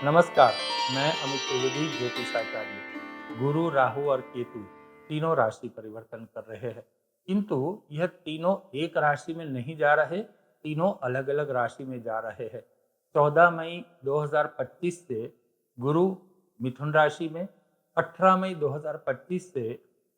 नमस्कार, मैं अमित त्रिवेदी ज्योतिषाचार्य। गुरु, राहु और केतु तीनों राशि परिवर्तन कर रहे हैं, किंतु यह तीनों एक राशि में नहीं जा रहे, तीनों अलग अलग राशि में जा रहे हैं। 14 मई 2025 से गुरु मिथुन राशि में, 18 मई 2025 से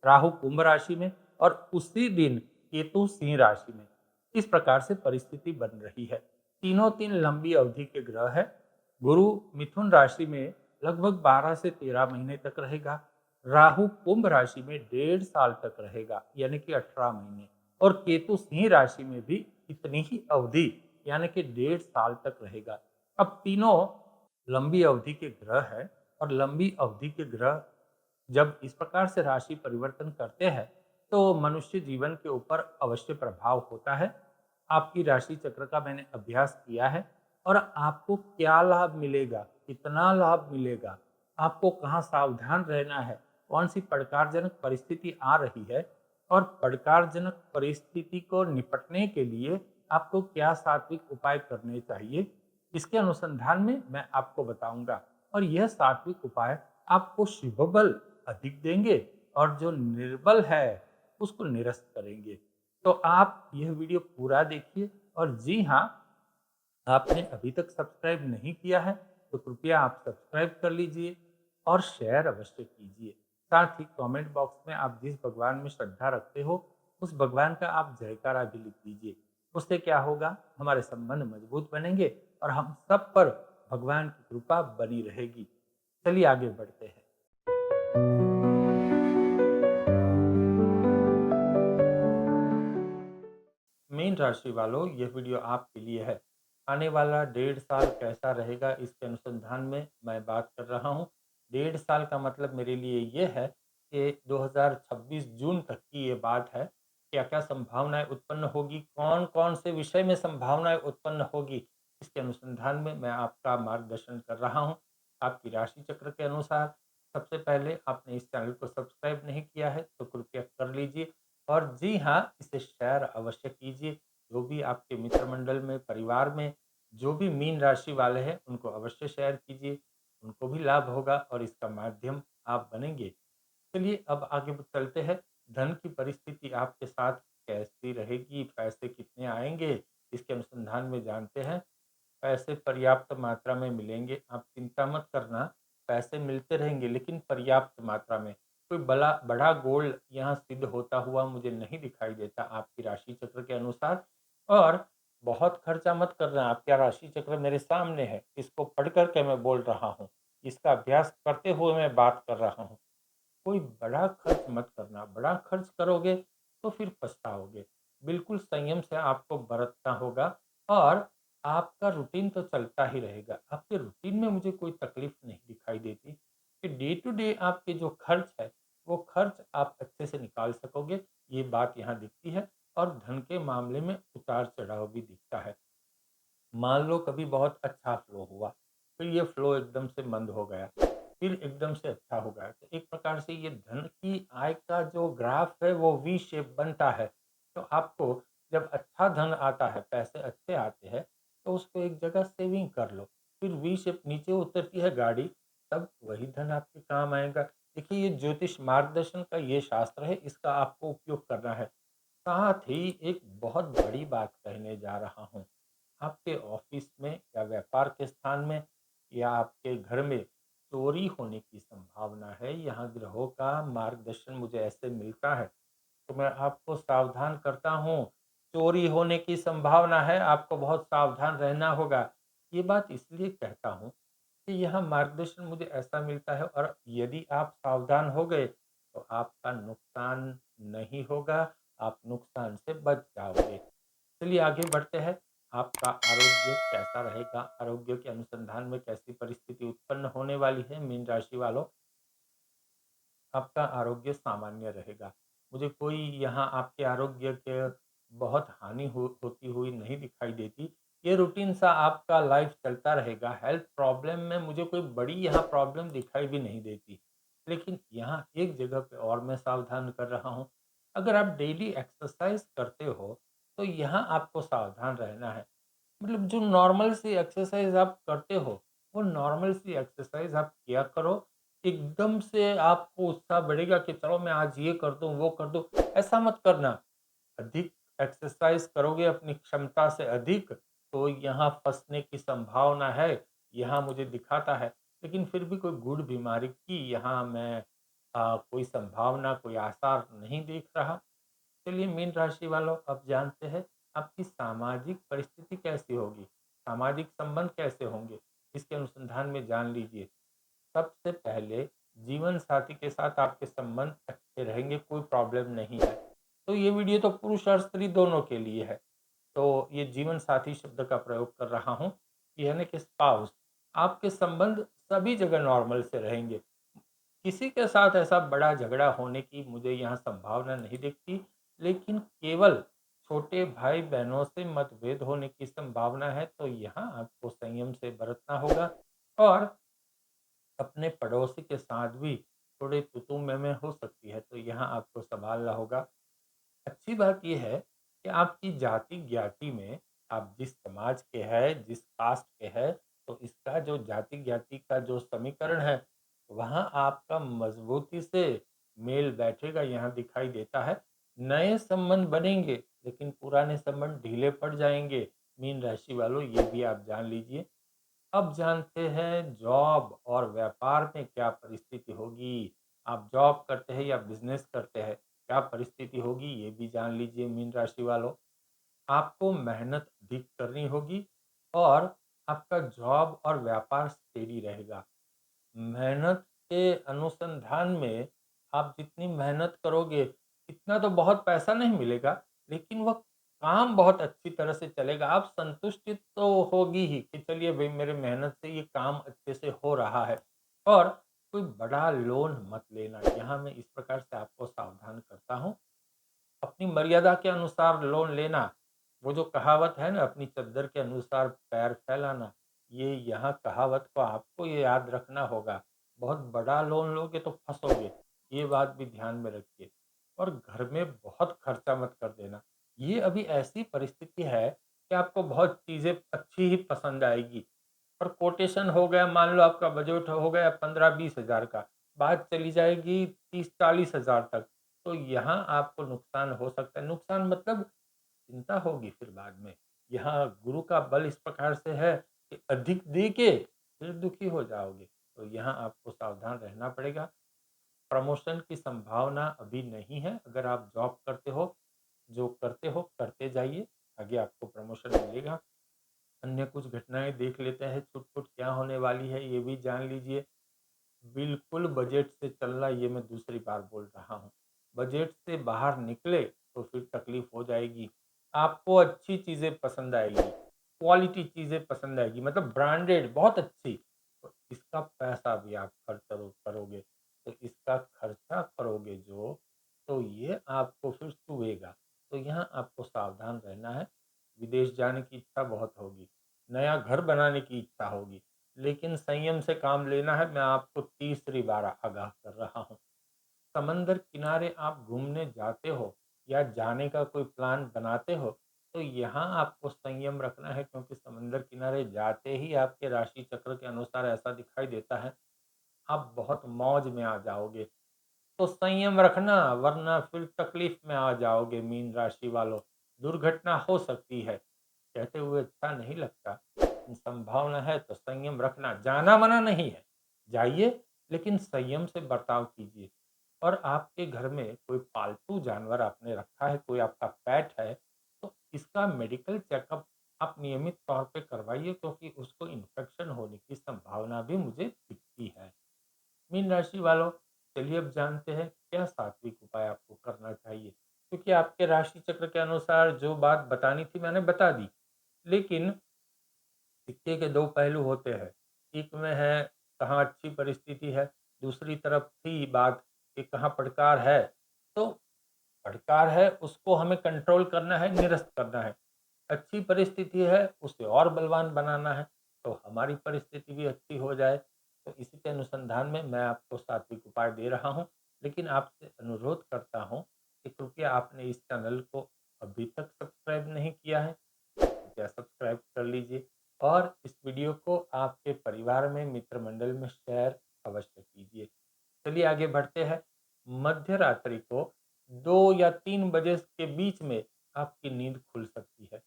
राहु कुंभ राशि में और उसी दिन केतु सिंह राशि में। इस प्रकार से परिस्थिति बन रही है। तीनों तीन लंबी अवधि के ग्रह है। गुरु मिथुन राशि में लगभग 12 से 13 महीने तक रहेगा। राहु कुंभ राशि में 1.5 साल तक रहेगा, यानी कि 18 महीने। और केतु सिंह राशि में भी इतनी ही अवधि, यानी कि 1.5 साल तक रहेगा। अब तीनों लंबी अवधि के ग्रह है, और लंबी अवधि के ग्रह जब इस प्रकार से राशि परिवर्तन करते हैं तो मनुष्य जीवन के ऊपर अवश्य प्रभाव होता है। आपकी राशि चक्र का मैंने अभ्यास किया है, और आपको क्या लाभ मिलेगा, कितना लाभ मिलेगा, आपको कहाँ सावधान रहना है, कौन सी पड़कारजनक परिस्थिति आ रही है, और पड़कारजनक परिस्थिति को निपटने के लिए आपको क्या सात्विक उपाय करने चाहिए, इसके अनुसंधान में मैं आपको बताऊंगा। और यह सात्विक उपाय आपको शुभ बल अधिक देंगे, और जो निर्बल है उसको निरस्त करेंगे। तो आप यह वीडियो पूरा देखिए। और जी हाँ, आपने अभी तक सब्सक्राइब नहीं किया है तो कृपया आप सब्सक्राइब कर लीजिए और शेयर अवश्य कीजिए। साथ ही कमेंट बॉक्स में आप जिस भगवान में श्रद्धा रखते हो उस भगवान का आप जयकारा भी लिख दीजिए। उससे क्या होगा, हमारे संबंध मजबूत बनेंगे और हम सब पर भगवान की कृपा बनी रहेगी। चलिए आगे बढ़ते हैं। मीन राशि वालों, यह वीडियो आपके लिए है। आने वाला 1.5 साल कैसा रहेगा इसके अनुसंधान में मैं बात कर रहा हूँ। 1.5 साल का मतलब मेरे लिए ये है कि 2026 जून तक की ये बात है। क्या क्या संभावनाएं उत्पन्न होगी, कौन कौन से विषय में संभावनाएं उत्पन्न होगी, इसके अनुसंधान में मैं आपका मार्गदर्शन कर रहा हूँ आपकी राशि चक्र के अनुसार। सबसे पहले आपने इस चैनल को सब्सक्राइब नहीं किया है तो कृपया कर लीजिए, और जी हाँ, इसे शेयर अवश्य कीजिए। जो भी आपके मित्र मंडल में, परिवार में जो भी मीन राशि वाले हैं उनको अवश्य शेयर कीजिए, उनको भी लाभ होगा और इसका माध्यम आप बनेंगे। चलिए अब आगे चलते हैं। धन की परिस्थिति आपके साथ कैसी रहेगी, पैसे कितने आएंगे, इसके अनुसंधान में जानते हैं। पैसे पर्याप्त मात्रा में मिलेंगे, आप चिंता मत करना। पैसे मिलते रहेंगे लेकिन पर्याप्त मात्रा में। कोई बड़ा बड़ा गोल यहाँ सिद्ध होता हुआ मुझे नहीं दिखाई देता आपकी राशि चक्र के अनुसार। और बहुत खर्चा मत करना। आपका राशि चक्र मेरे सामने है, इसको पढ़ करके मैं बोल रहा हूँ, इसका अभ्यास करते हुए मैं बात कर रहा हूँ। कोई बड़ा खर्च मत करना। बड़ा खर्च करोगे तो फिर पछताओगे। बिल्कुल संयम से आपको बरतना होगा, और आपका रूटीन तो चलता ही रहेगा। आपके रूटीन में मुझे कोई तकलीफ नहीं दिखाई देती कि डे टू डे आपके जो खर्च है वो खर्च आप अच्छे से निकाल सकोगे, ये बात यहाँ दिखती है। और धन के मामले में उतार चढ़ाव भी दिखता है। मान लो कभी बहुत अच्छा फ्लो हुआ, फिर ये फ्लो एकदम से मंद हो गया, फिर एकदम से अच्छा हो गया, तो एक प्रकार से ये धन की आय का जो ग्राफ है वो वी शेप बनता है। तो आपको जब अच्छा धन आता है, पैसे अच्छे आते हैं, तो उसको एक जगह सेविंग कर लो। फिर वी शेप नीचे उतरती है गाड़ी, तब वही धन आपके काम आएगा। देखिए, ये ज्योतिष मार्गदर्शन का ये शास्त्र है, इसका आपको उपयोग करना है। साथ ही एक बहुत बड़ी बात कहने जा रहा हूँ। आपके ऑफिस में या व्यापार के स्थान में या आपके घर में चोरी होने की संभावना है। यहाँ ग्रहों का मार्गदर्शन मुझे ऐसे मिलता है तो मैं आपको सावधान करता हूँ। चोरी होने की संभावना है, आपको बहुत सावधान रहना होगा। ये बात इसलिए कहता हूँ कि यह मार्गदर्शन मुझे ऐसा मिलता है, और यदि आप सावधान हो गए तो आपका नुकसान नहीं होगा, आप नुकसान से बच जाओगे। चलिए आगे बढ़ते हैं। आपका आरोग्य कैसा रहेगा, आरोग्य के अनुसंधान में कैसी परिस्थिति उत्पन्न होने वाली है मीन राशि वालों। आपका आरोग्य सामान्य रहेगा। मुझे कोई यहाँ आपके आरोग्य के बहुत हानि होती हुई नहीं दिखाई देती। ये रूटीन सा आपका लाइफ चलता रहेगा। हेल्थ प्रॉब्लम में मुझे कोई बड़ी यहाँ प्रॉब्लम दिखाई भी नहीं देती। लेकिन यहाँ एक जगह पे और मैं सावधान कर रहा हूँ। अगर आप डेली एक्सरसाइज करते हो तो यहाँ आपको सावधान रहना है। मतलब जो नॉर्मल सी एक्सरसाइज आप करते हो वो नॉर्मल सी एक्सरसाइज आप किया करो। एकदम से आपको उत्साह बढ़ेगा कि चलो मैं आज ये कर दूँ, वो कर दूँ, ऐसा मत करना। अधिक एक्सरसाइज करोगे अपनी क्षमता से अधिक, तो यहाँ फँसने की संभावना है, यहाँ मुझे दिखाता है। लेकिन फिर भी कोई गूढ़ बीमारी की यहाँ मैं कोई संभावना, कोई आसार नहीं देख रहा। चलिए मीन राशि वालों, अब जानते हैं आपकी सामाजिक परिस्थिति कैसी होगी, सामाजिक संबंध कैसे होंगे, इसके अनुसंधान में जान लीजिए। सबसे पहले जीवन साथी के साथ आपके संबंध अच्छे रहेंगे, कोई प्रॉब्लम नहीं है। तो ये वीडियो तो पुरुष और स्त्री दोनों के लिए है। तो ये जीवन साथी शब्द का प्रयोग कर रहा हूँ, यानी कि स्पाउस। आपके संबंध सभी जगह नॉर्मल से रहेंगे। किसी के साथ ऐसा बड़ा झगड़ा होने की मुझे यहाँ संभावना नहीं दिखती, लेकिन केवल छोटे भाई बहनों से मतभेद होने की संभावना है, तो यहाँ आपको संयम से बरतना होगा। और अपने पड़ोसी के साथ भी थोड़ी तू मैं हो सकती है, तो यहाँ आपको संभालना होगा। अच्छी बात ये है कि आपकी जाति ज्ञाति में आप जिस समाज के हैं, जिस कास्ट के हैं, तो इसका जो जाति ज्ञाति का जो समीकरण है, वहाँ आपका मजबूती से मेल बैठेगा, यहाँ दिखाई देता है। नए संबंध बनेंगे, लेकिन पुराने संबंध ढीले पड़ जाएंगे। मीन राशि वालों, ये भी आप जान लीजिए। अब जानते हैं जॉब और व्यापार में क्या परिस्थिति होगी। आप जॉब करते हैं या बिजनेस करते हैं, क्या परिस्थिति होगी ये भी जान लीजिए मीन राशि वालों। आपको मेहनत अधिक करनी होगी और आपका जॉब और व्यापार स्टेडी रहेगा। मेहनत के अनुसंधान में आप जितनी मेहनत करोगे, इतना तो बहुत पैसा नहीं मिलेगा, लेकिन वह काम बहुत अच्छी तरह से चलेगा। आप संतुष्टि तो होगी ही कि चलिए भई मेरे मेहनत से ये काम अच्छे से हो रहा है। और कोई बड़ा लोन मत लेना, यहाँ मैं इस प्रकार से आपको सावधान करता हूँ। अपनी मर्यादा के अनुसार लोन लेना, वो जो कहावत है ना, अपनी चद्दर के अनुसार पैर फैलाना, ये यहाँ कहावत को आपको ये याद रखना होगा। बहुत बड़ा लोन लोगे तो फंसोगे, ये बात भी ध्यान में रखिए। और घर में बहुत खर्चा मत कर देना। ये अभी ऐसी परिस्थिति है कि आपको बहुत चीज़ें अच्छी ही पसंद आएगी, और कोटेशन हो गया, मान लो आपका बजट हो गया 15-20 हज़ार का, बात चली जाएगी 30-40 हज़ार तक। तो यहाँ आपको नुकसान हो सकता है। नुकसान मतलब चिंता होगी फिर बाद में। यहाँ गुरु का बल इस प्रकार से है कि अधिक दे के फिर दुखी हो जाओगे। तो यहाँ आपको सावधान रहना पड़ेगा। प्रमोशन की संभावना अभी नहीं है। अगर आप जॉब करते हो, जो करते हो करते जाइए, आगे आपको प्रमोशन मिलेगा। अन्य कुछ घटनाएँ देख लेते हैं, छुट-पुट क्या होने वाली है ये भी जान लीजिए। बिल्कुल बजट से चलना, ये मैं दूसरी बार बोल रहा हूँ। बजट से बाहर निकले तो फिर तकलीफ हो जाएगी। आपको अच्छी चीज़ें पसंद आएगी, क्वालिटी चीज़ें पसंद आएगी, मतलब ब्रांडेड बहुत अच्छी। तो इसका पैसा भी आप खर्च करोगे, तो इसका खर्चा करोगे जो, तो ये आपको फिर चुभेगा। तो यहाँ आपको सावधान रहना है। विदेश जाने की इच्छा बहुत होगी, नया घर बनाने की इच्छा होगी, लेकिन संयम से काम लेना है, मैं आपको तीसरी बार आगाह कर रहा हूँ। समंदर किनारे आप घूमने जाते हो या जाने का कोई प्लान बनाते हो, तो यहाँ आपको संयम रखना है, क्योंकि समंदर किनारे जाते ही आपके राशि चक्र के अनुसार ऐसा दिखाई देता है, आप बहुत मौज में आ जाओगे। तो संयम रखना, वरना फिर तकलीफ में आ जाओगे मीन राशि वालों। दुर्घटना हो सकती है। कहते हुए अच्छा नहीं लगता, संभावना है तो संयम रखना। जाना मना नहीं है, जाइए, लेकिन संयम से बर्ताव कीजिए। और आपके घर में कोई पालतू जानवर आपने रखा है, कोई आपका पेट है, तो इसका मेडिकल चेकअप आप नियमित तौर पे करवाइए, क्योंकि उसको इन्फेक्शन होने की संभावना भी मुझे दिखती है। मीन राशि वालों, चलिए अब जानते हैं क्या सात्विक उपाय आपको करना चाहिए। क्योंकि आपके राशि चक्र के अनुसार जो बात बतानी थी मैंने बता दी, लेकिन सिक्के के दो पहलू होते हैं। एक में है कहाँ अच्छी परिस्थिति है, दूसरी तरफ थी बात कि कहाँ पड़कार है। तो पड़कार है उसको हमें कंट्रोल करना है, निरस्त करना है। अच्छी परिस्थिति है उसे और बलवान बनाना है, तो हमारी परिस्थिति भी अच्छी हो जाए। तो इसी के अनुसंधान में मैं आपको सात्विक उपाय दे रहा हूँ। लेकिन आपसे अनुरोध करता हूँ कि कृपया आपने इस चैनल को अभी तक सब्सक्राइब नहीं किया है, कृपया सब्सक्राइब कर लीजिए। और इस वीडियो को आपके परिवार में, मित्र मंडल में शेयर अवश्य कीजिए। चलिए आगे बढ़ते हैं। मध्य रात्रि को 2 या 3 बजे के बीच में आपकी नींद खुल सकती है।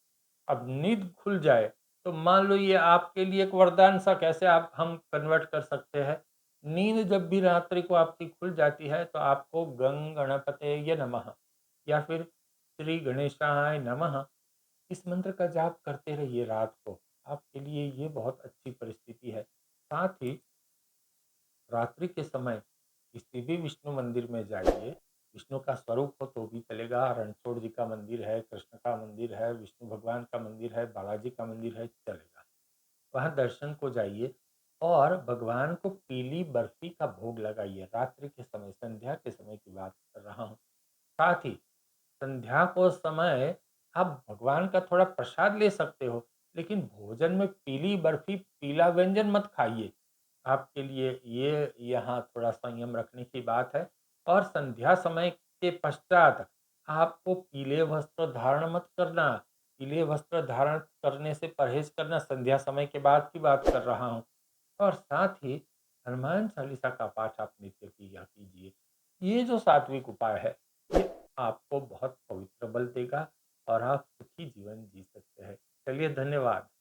अब नींद खुल जाए तो मान लो ये आपके लिए एक वरदान सा कैसे आप हम कन्वर्ट कर सकते हैं। नींद जब भी रात्रि को आपकी खुल जाती है तो आपको गं गणपतये नमः या फिर श्री गणेशाय नमः इस मंत्र का जाप करते रहिए रात को। आपके लिए ये बहुत अच्छी परिस्थिति है। साथ ही रात्रि के समय किसी भी विष्णु मंदिर में जाइए, विष्णु का स्वरूप हो तो भी चलेगा, रणछोड़ जी का मंदिर है, कृष्ण का मंदिर है, विष्णु भगवान का मंदिर है, बालाजी का मंदिर है, चलेगा। वहाँ दर्शन को जाइए और भगवान को पीली बर्फी का भोग लगाइए। रात्रि के समय, संध्या के समय की बात कर रहा हूँ। साथ ही संध्या को समय आप भगवान का थोड़ा प्रसाद ले सकते हो, लेकिन भोजन में पीली बर्फी, पीला व्यंजन मत खाइए। आपके लिए ये यहाँ थोड़ा संयम रखने की बात है। और संध्या समय के पश्चात आपको पीले वस्त्र धारण मत करना। पीले वस्त्र धारण करने से परहेज करना, संध्या समय के बाद की बात कर रहा हूँ। और साथ ही हनुमान चालीसा का पाठ आप नित्य किया कीजिए। ये जो सात्विक उपाय है, ये आपको बहुत पवित्र बल देगा और आप सुखी जीवन जी सकते हैं। चलिए धन्यवाद।